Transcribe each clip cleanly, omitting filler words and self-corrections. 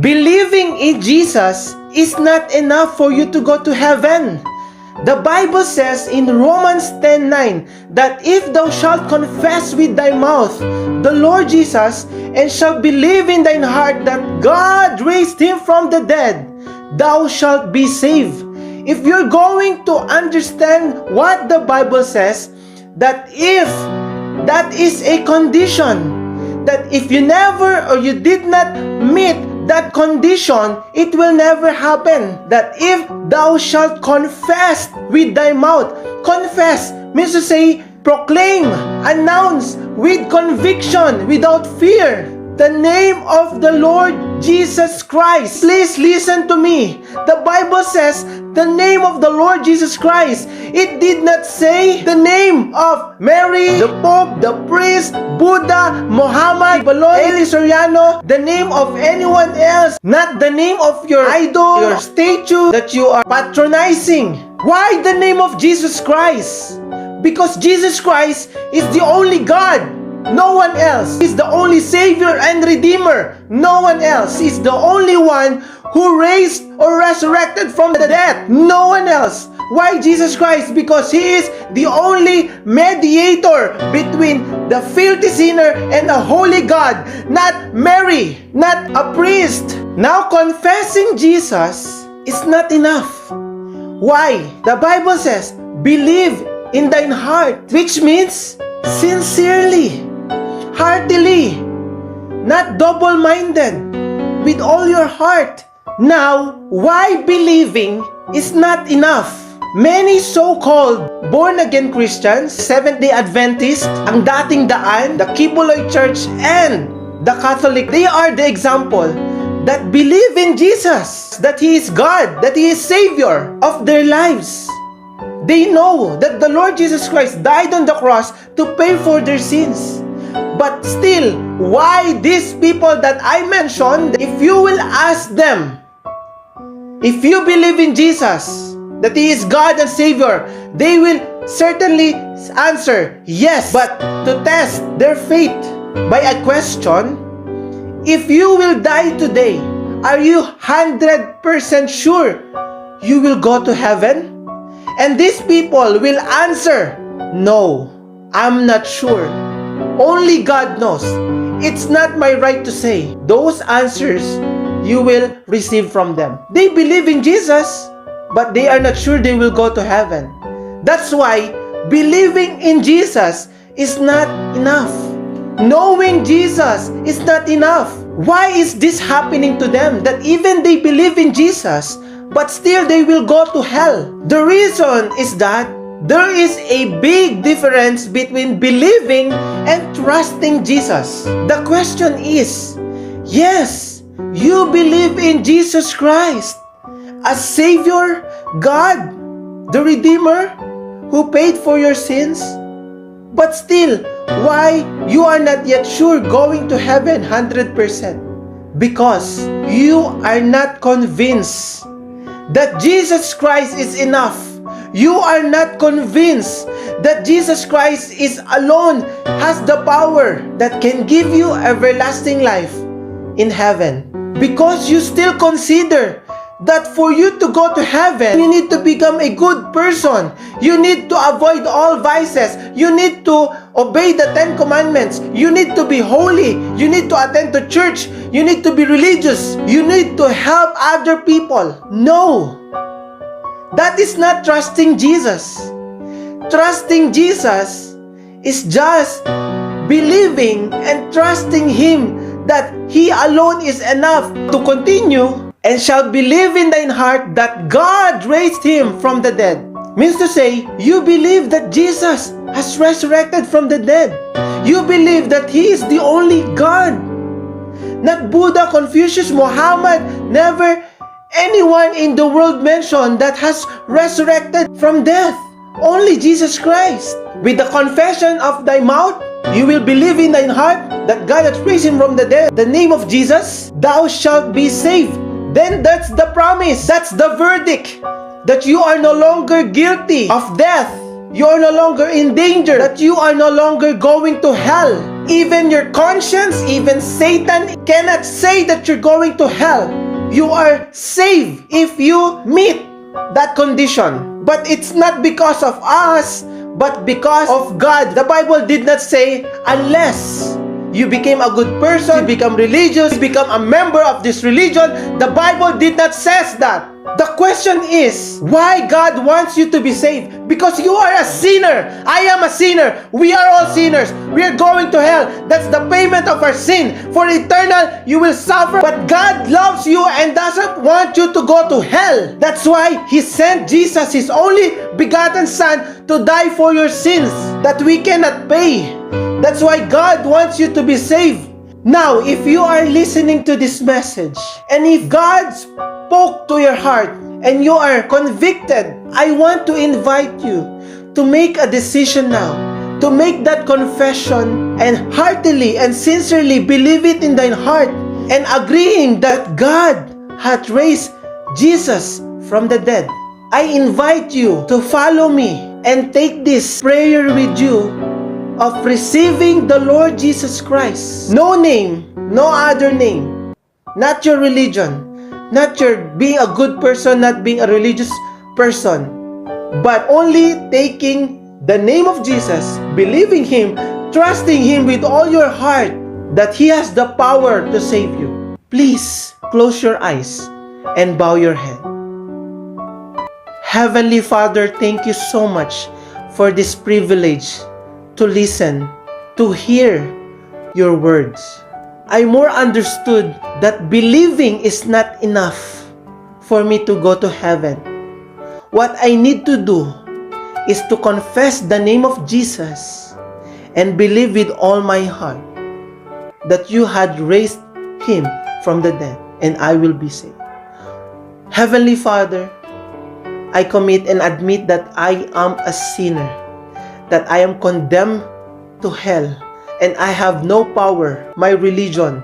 Believing in Jesus is not enough for you to go to heaven. The Bible says in Romans 10:9 that if thou shalt confess with thy mouth the Lord Jesus and shalt believe in thine heart that God raised him from the dead, thou shalt be saved. If you're going to understand what the Bible says, that if that is a condition, that if you never or you did not meet that condition, it will never happen. That if thou shalt confess with thy mouth, confess means to say, proclaim, announce with conviction, without fear, the name of the Lord Jesus Christ. Please listen to me. The Bible says the name of the Lord Jesus Christ. It did not say the name of Mary, the Pope, the priest, Buddha, Muhammad, Baloy, Eli Soriano, the name of anyone else, not the name of your idol, your statue that you are patronizing. Why the name of Jesus Christ? Because Jesus Christ is the only God. No one else. He's the only Savior and Redeemer. No one else. He's the only one who raised or resurrected from the dead. No one else. Why Jesus Christ? Because He is the only mediator between the filthy sinner and the holy God. Not Mary, not a priest. Now, confessing Jesus is not enough. Why? The Bible says, believe in thine heart, which means sincerely, heartily, not double-minded, with all your heart. Now, why believing is not enough? Many so-called born-again Christians, Seventh-day Adventists, ang dating daan, the Kibuloy Church, and the Catholic, they are the example that believe in Jesus, that He is God, that He is Savior of their lives. They know that the Lord Jesus Christ died on the cross to pay for their sins. But still, why these people that I mentioned, if you will ask them, if you believe in Jesus, that He is God and Savior, they will certainly answer yes. But to test their faith by a question, if you will die today, are you 100% sure you will go to heaven? And these people will answer, no, I'm not sure. Only God knows. It's not my right to say. Those answers you will receive from them. They believe in Jesus, but they are not sure they will go to heaven. That's why believing in Jesus is not enough. Knowing Jesus is not enough. Why is this happening to them? That even they believe in Jesus, but still they will go to hell. The reason is that there is a big difference between believing and trusting Jesus. The question is, yes, you believe in Jesus Christ as Savior, God, the Redeemer, who paid for your sins, but still, why you are not yet sure going to heaven 100%? Because you are not convinced that Jesus Christ is enough. You are not convinced that Jesus Christ is alone, has the power that can give you everlasting life in heaven. Because you still consider that for you to go to heaven, you need to become a good person. You need to avoid all vices. You need to obey the 10 commandments. You need to be holy. You need to attend to church. You need to be religious. You need to help other people. No. That is not trusting Jesus. Trusting Jesus is just believing and trusting Him that He alone is enough to continue, and shall believe in thine heart that God raised Him from the dead. Means to say, you believe that Jesus has resurrected from the dead. You believe that He is the only God. Not Buddha, Confucius, Muhammad, never anyone in the world mentioned that has resurrected from death. Only Jesus Christ. With the confession of thy mouth, you will believe in thine heart that God has raised Him from the dead. The name of Jesus, thou shalt be saved. Then that's the promise. That's the verdict. That you are no longer guilty of death. You are no longer in danger. That you are no longer going to hell. Even your conscience, even Satan cannot say that you're going to hell. You are saved if you meet that condition. But it's not because of us, but because of God. The Bible did not say unless you became a good person, you become religious, you become a member of this religion. The Bible did not say that. The question is, why God wants you to be saved? Because you are a sinner. I am a sinner. We are all sinners. We are going to hell. That's the payment of our sin. For eternal, you will suffer. But God loves you and doesn't want you to go to hell. That's why He sent Jesus, His only begotten Son, to die for your sins that we cannot pay. That's why God wants you to be saved. Now, if you are listening to this message, and if God spoke to your heart, and you are convicted, I want to invite you to make a decision now, to make that confession, and heartily and sincerely believe it in thine heart, and agreeing that God hath raised Jesus from the dead. I invite you to follow me and take this prayer with you of receiving the Lord Jesus Christ. No name, no other name, not your religion, not your being a good person, not being a religious person, but only taking the name of Jesus, believing Him, trusting Him with all your heart that He has the power to save you. Please close your eyes and bow your head. Heavenly Father, thank you so much for this privilege to listen, to hear your words. I more understood that believing is not enough for me to go to heaven. What I need to do is to confess the name of Jesus and believe with all my heart that you had raised Him from the dead, and I will be saved. Heavenly Father, I commit and admit that I am a sinner, that I am condemned to hell, and I have no power. My religion,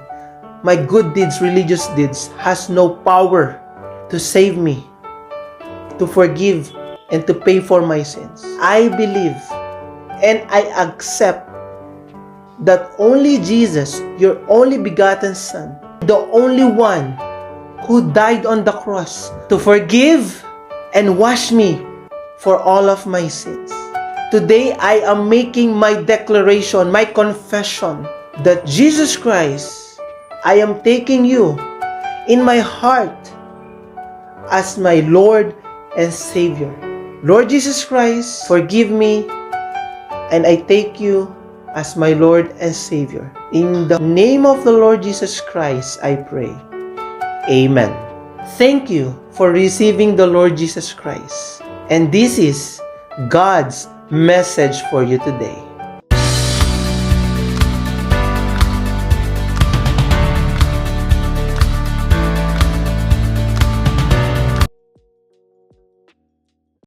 my good deeds, religious deeds, has no power to save me, to forgive, and to pay for my sins. I believe and I accept that only Jesus, your only begotten Son, the only one who died on the cross to forgive and wash me for all of my sins. Today, I am making my declaration, my confession, that Jesus Christ, I am taking you in my heart as my Lord and Savior. Lord Jesus Christ, forgive me, and I take you as my Lord and Savior. In the name of the Lord Jesus Christ, I pray. Amen. Thank you for receiving the Lord Jesus Christ. And this is God's message for you today.